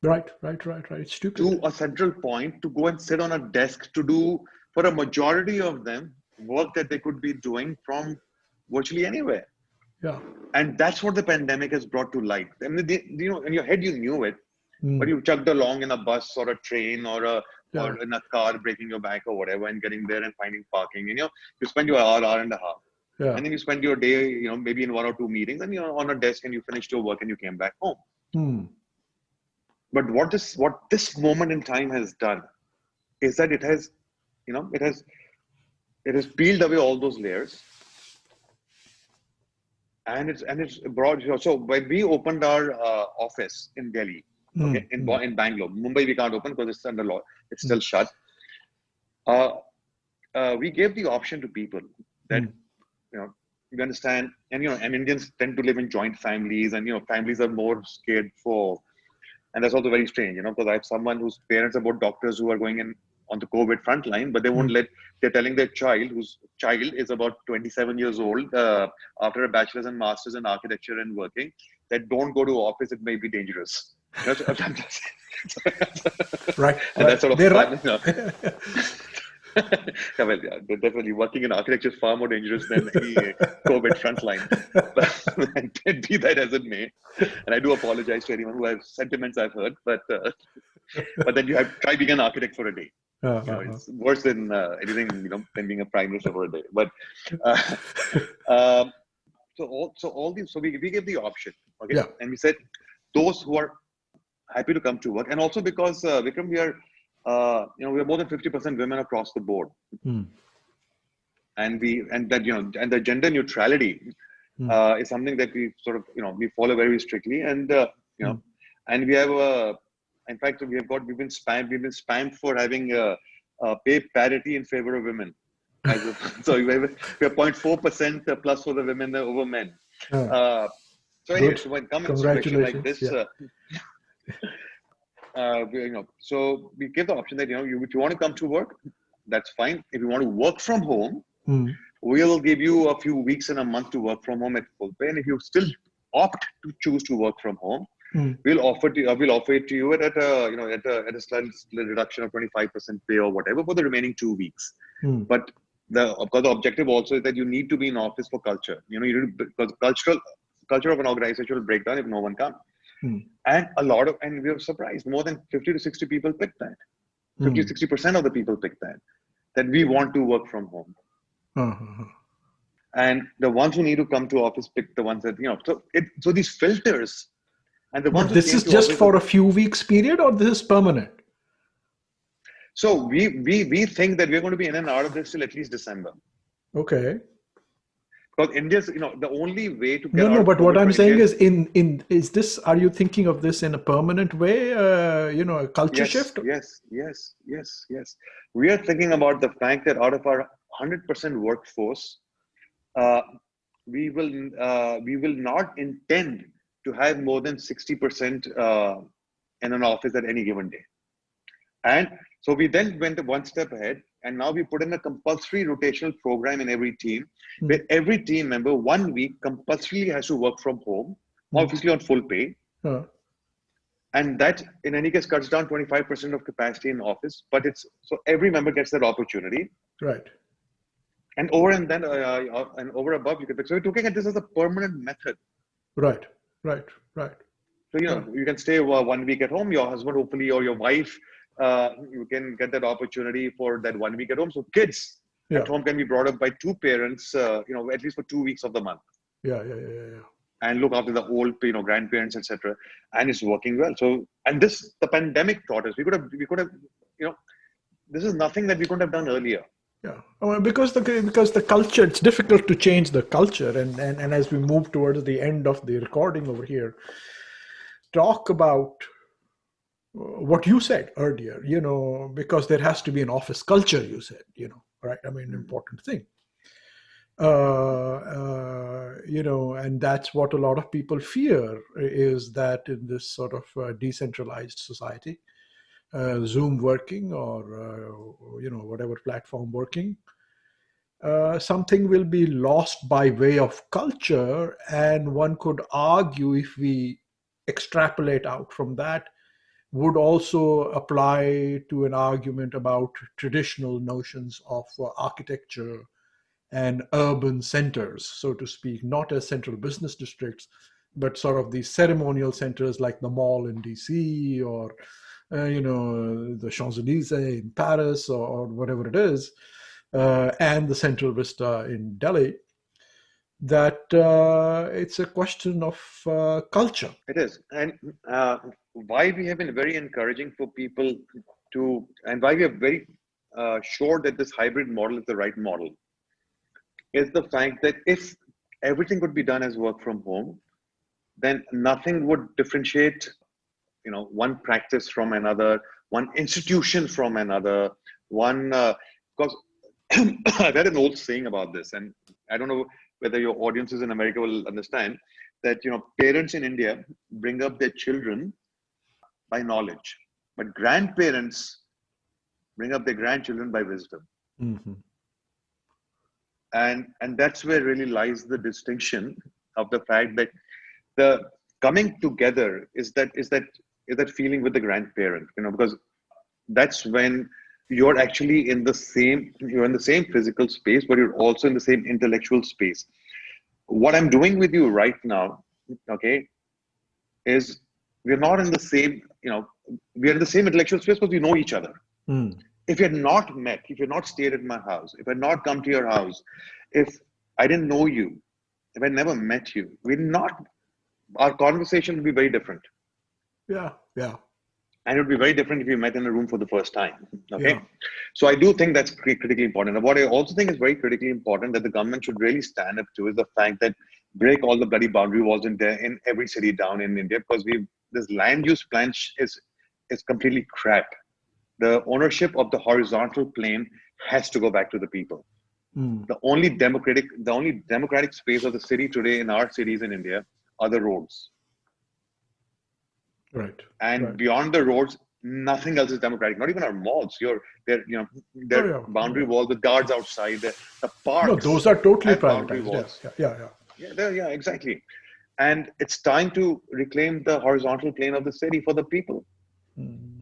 Right. It's stupid. to a central point to go and sit on a desk to do, for a majority of them, work that they could be doing from virtually anywhere. Yeah. And that's what the pandemic has brought to light. I mean, in your head you knew it, but you chugged along in a bus or a train or in a car, breaking your back or whatever, and getting there and finding parking. And you spend your hour and a half. Yeah. And then you spend your day, maybe in 1 or 2 meetings, and you're on a desk and you finished your work and you came back home. But what this moment in time has done is that it has peeled away all those layers, and it's broad. So when we opened our office in Delhi, okay, in Bangalore, Mumbai we can't open because it's under law; it's still shut. We gave the option to people that you understand, and Indians tend to live in joint families, and families are more scared for. And that's also very strange, because I have someone whose parents are both doctors who are going in on the COVID front line, but they won't they're telling their child, whose child is about 27 years old, after a bachelor's and master's in architecture and working, that don't go to office, it may be dangerous. Right. And that's sort of They're fun, right. Yeah, well, yeah, definitely working in architecture is far more dangerous than any COVID frontline. But be that as it may, and I do apologize to anyone who has sentiments I've heard, but then you have try being an architect for a day. It's worse than anything, than being a prime minister for a day. But so we gave the option, okay, and we said those who are happy to come to work, and also because Vikram, we are more than 50% women across the board, and the gender neutrality is something that we sort of we follow very strictly, and and we have in fact we've been spammed for having pay parity in favor of women. So we have 0.4% plus for the women over men. So anyway, so when come a situation like this. So we give the option that if you want to come to work, that's fine. If you want to work from home, we'll give you a few weeks and a month to work from home at full pay. And if you still opt to choose to work from home, we'll offer it to you at a slight reduction of 25% pay or whatever for the remaining 2 weeks. But because the objective also is that you need to be in office for culture. Because culture of an organization will break down if no one comes. And and we were surprised, more than 50 to 60 people picked that. 50-60% of the people picked that we want to work from home. And the ones who need to come to office pick the ones that, so these filters, and the ones. But this is just for a few weeks period, or this is permanent? So we think that we're going to be in and out of this till at least December. Okay. Because India's, the only way to get no, but what I'm saying is, is this? Are you thinking of this in a permanent way? A culture shift? Yes. We are thinking about the fact that out of our 100% workforce, we will not intend to have more than 60% in an office at any given day. And so we then went one step ahead, and now we put in a compulsory rotational program in every team, where every team member 1 week compulsorily has to work from home, obviously on full pay. And that, in any case, cuts down 25% of capacity in office. But so every member gets that opportunity. Right. And over and above, you can pick. So we're looking at this as a permanent method. Right. So you can stay 1 week at home. Your husband, hopefully, or your wife. You can get that opportunity for that 1 week at home. So kids at home can be brought up by two parents, at least for 2 weeks of the month. Yeah. And look after the old, grandparents, etc. And it's working well. So And the pandemic taught us. We could have, this is nothing that we couldn't have done earlier. Yeah, well, because the culture, it's difficult to change the culture, and as we move towards the end of the recording over here, talk about what you said earlier, because there has to be an office culture, you said, right? I mean, important thing. And that's what a lot of people fear, is that in this sort of decentralized society, Zoom working or, whatever platform working, something will be lost by way of culture. And one could argue, if we extrapolate out from that, would also apply to an argument about traditional notions of architecture and urban centers, so to speak, not as central business districts, but sort of these ceremonial centers like the mall in DC, or the Champs-Élysées in Paris, or whatever it is, and the Central Vista in Delhi. That it's a question of culture. It is. And why we have been very encouraging for people to, and why we are very sure that this hybrid model is the right model, is the fact that if everything could be done as work from home, then nothing would differentiate, one practice from another, one institution from another, because I read an old saying about this, and I don't know whether your audiences in America will understand that, parents in India bring up their children by knowledge, but grandparents bring up their grandchildren by wisdom. Mm-hmm. And that's where really lies the distinction of the fact that the coming together is that feeling with the grandparent, because that's when you're actually in the same physical space, but you're also in the same intellectual space. What I'm doing with you right now, okay, is we're not in the same, we're in the same intellectual space because we know each other. Mm. If you had not met, if you had not stayed at my house, if I had not come to your house, if I didn't know you, if I never met you, our conversation would be very different. Yeah. And it would be very different if you met in a room for the first time. Okay. Yeah. So I do think that's critically important. And what I also think is very critically important that the government should really stand up to is the fact that break all the bloody boundary walls in every city down in India, because this land use plan is completely crap. The ownership of the horizontal plane has to go back to the people. Mm. The only democratic space of the city today in our cities in India are the roads. Right. And beyond the roads, nothing else is democratic. Not even our malls. They're boundary walls, the guards outside, the parks. No, those are totally boundary privatized. walls. Yeah, Exactly. And it's time to reclaim the horizontal plane of the city for the people. Mm.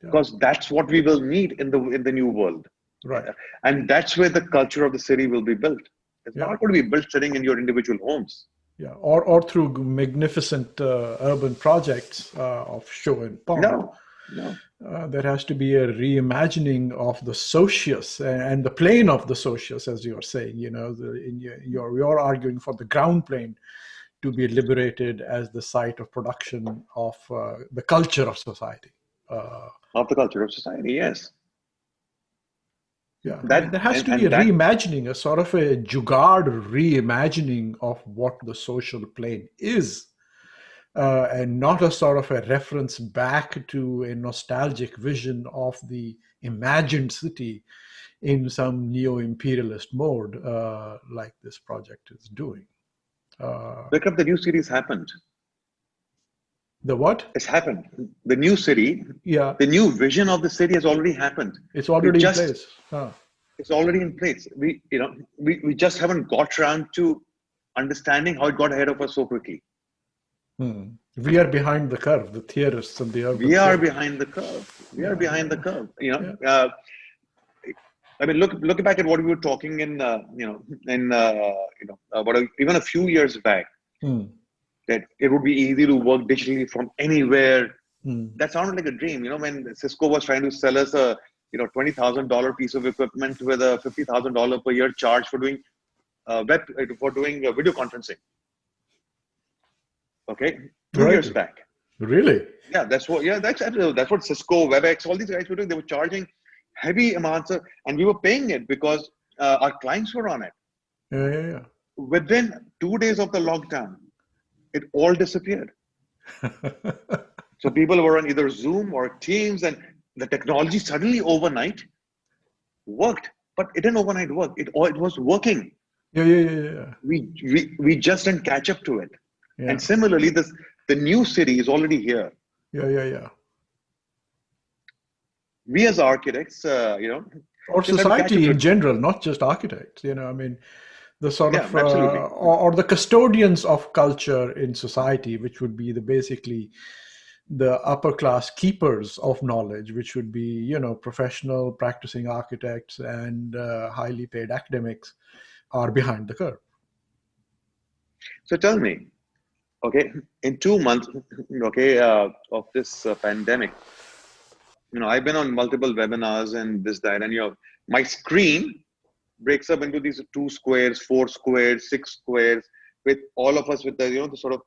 Yeah. Because that's what we will need in the new world. Right. And that's where the culture of the city will be built. It's not going to be built sitting in your individual homes. Yeah, or through magnificent urban projects of show and pomp. No. There has to be a reimagining of the socius and the plane of the socius, as you are saying. You're arguing for the ground plane to be liberated as the site of production of the culture of society. Of the culture of society, yes. Yeah, there has to be a reimagining, a sort of a jugaad reimagining of what the social plane is, and not a sort of a reference back to a nostalgic vision of the imagined city in some neo-imperialist mode, like this project is doing. Vikram, the new city's happened. The what? It's happened. The new city, the new vision of the city has already happened. It's already in place. It's already in place. We just haven't got around to understanding how it got ahead of us so quickly. We are behind the curve, the theorists and the urban. We are behind the curve. We are behind the curve. I mean, look back at what we were talking about even a few years back. That it would be easy to work digitally from anywhere. That sounded like a dream. When Cisco was trying to sell us a $20,000 piece of equipment with a $50,000 per year charge for doing video conferencing. Okay, 2 years back. Really? Yeah, that's what. Yeah, that's what Cisco, WebEx, all these guys were doing. They were charging heavy amounts, and we were paying it because our clients were on it. Yeah. Within 2 days of the lockdown, it all disappeared. So people were on either Zoom or Teams, and the technology suddenly overnight worked. But it didn't overnight work. It was working. Yeah. We just didn't catch up to it. Yeah. And similarly, the new city is already here. Yeah. We as architects, Or just have to catch up society to in it. general, not just architects. I mean, the sort Yeah, of absolutely. or the custodians of culture in society, which would be basically the upper class keepers of knowledge, which would be professional practicing architects and highly paid academics, are behind the curve. So tell me, okay, in 2 months, okay, of this pandemic, I've been on multiple webinars and this, that, and my screen breaks up into these 2 squares, 4 squares, 6 squares, with all of us with the sort of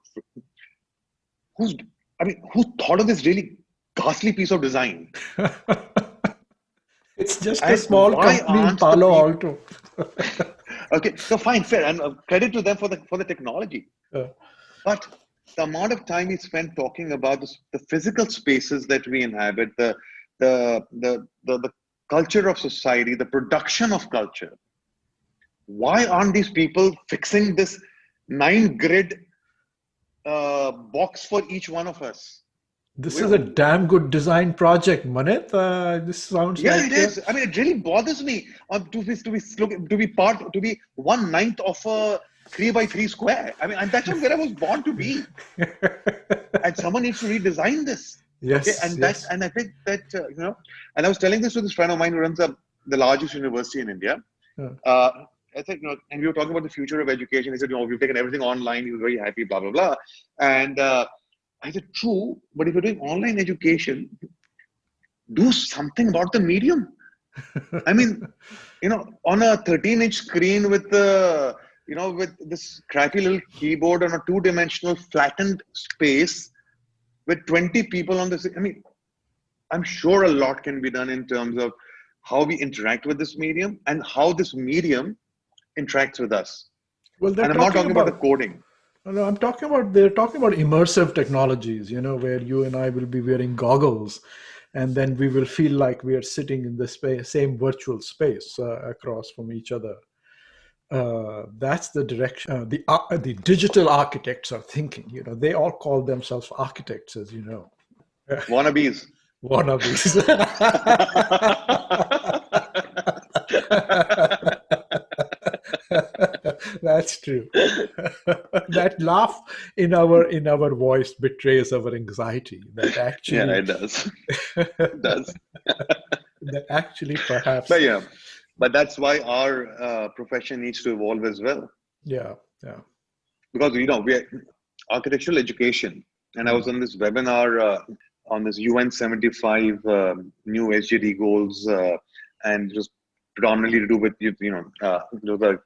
who's, who thought of this really ghastly piece of design? It's just a And small why company in aren't the Palo people? Alto. Okay, so fine, fair, and credit to them for the technology. Uh, But the amount of time we spend talking about the physical spaces that we inhabit, the culture of society, the production of culture. Why aren't these people fixing this 9 grid box for each one of us? This is a damn good design project, Manit. This sounds Yeah, like it is. It really bothers me to be 1/9 of a 3 by 3 square. And that's not where I was born to be. And someone needs to redesign this. Okay, yes. and I think that and I was telling this to this friend of mine who runs the largest university in India. Uh, Uh, I think, and we were talking about the future of education. He said, we've taken everything online. He was very happy, blah blah blah. And I said, true, but if you're doing online education, do something about the medium. I mean, on a 13-inch screen with with this crappy little keyboard on a 2-dimensional flattened space with 20 people on this. I'm sure a lot can be done in terms of how we interact with this medium and how this medium interacts with us. well, they're And I'm not talking talking about the about. coding. No, they're talking about immersive technologies, where you and I will be wearing goggles, and then we will feel like we are sitting in the same virtual space across from each other. That's the direction the digital architects are thinking. They all call themselves architects, as you know. Wannabes. Wannabes. That's true. That laugh in our voice betrays our anxiety. That Yeah, actually, it does. It does. that actually, perhaps, But but that's why our profession needs to evolve as well. yeah. Because we are architectural education, and I was on this webinar on this UN 75 new SGD goals, and just predominantly to do with the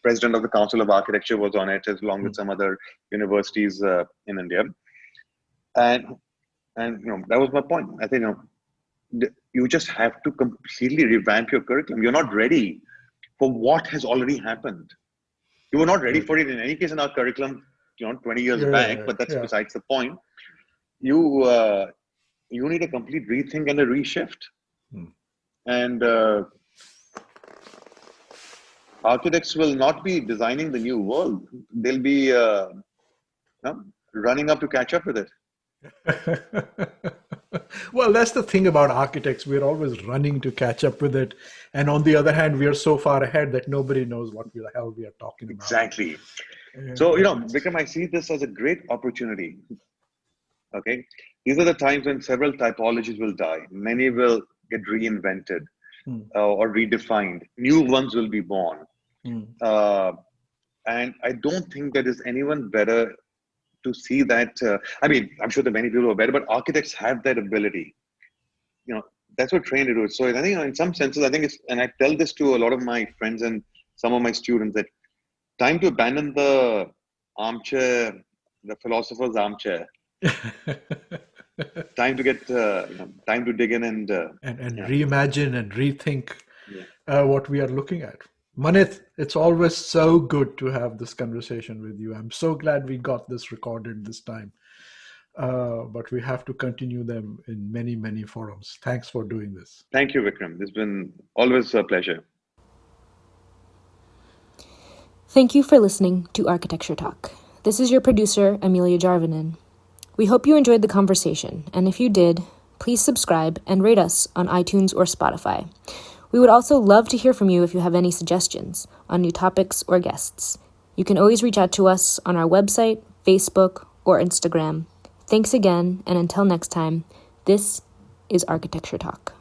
president of the Council of Architecture was on it, along with some other universities in India, and that was my point. I think you just have to completely revamp your curriculum. You're not ready for what has already happened. You were not ready for it in any case in our curriculum, 20 years back, but that's Yeah. besides the point. You you need a complete rethink and a reshift. And architects will not be designing the new world. They'll be running up to catch up with it. Well, that's the thing about architects. We're always running to catch up with it. And on the other hand, we are so far ahead that nobody knows what the hell we are talking about. Exactly. So, Vikram, I see this as a great opportunity. Okay. These are the times when several typologies will die. Many will get reinvented or redefined. New ones will be born. And I don't think there is anyone better to see that. I'm sure that many people are better, but architects have that ability. That's what trained to do it. So I think, in some senses, I think it's, and I tell this to a lot of my friends and some of my students, that time to abandon the armchair, the philosopher's armchair, Time to get, time to dig in and yeah. reimagine and rethink Yeah. what we are looking at. Manit, it's always so good to have this conversation with you. I'm so glad we got this recorded this time. But we have to continue them in many, many forums. Thanks for doing this. Thank you, Vikram. It's been always a pleasure. Thank you for listening to Architecture Talk. This is your producer, Amelia Jarvinen. We hope you enjoyed the conversation, and if you did, please subscribe and rate us on iTunes or Spotify. We would also love to hear from you if you have any suggestions on new topics or guests. You can always reach out to us on our website, Facebook, or Instagram. Thanks again, and until next time, this is Architecture Talk.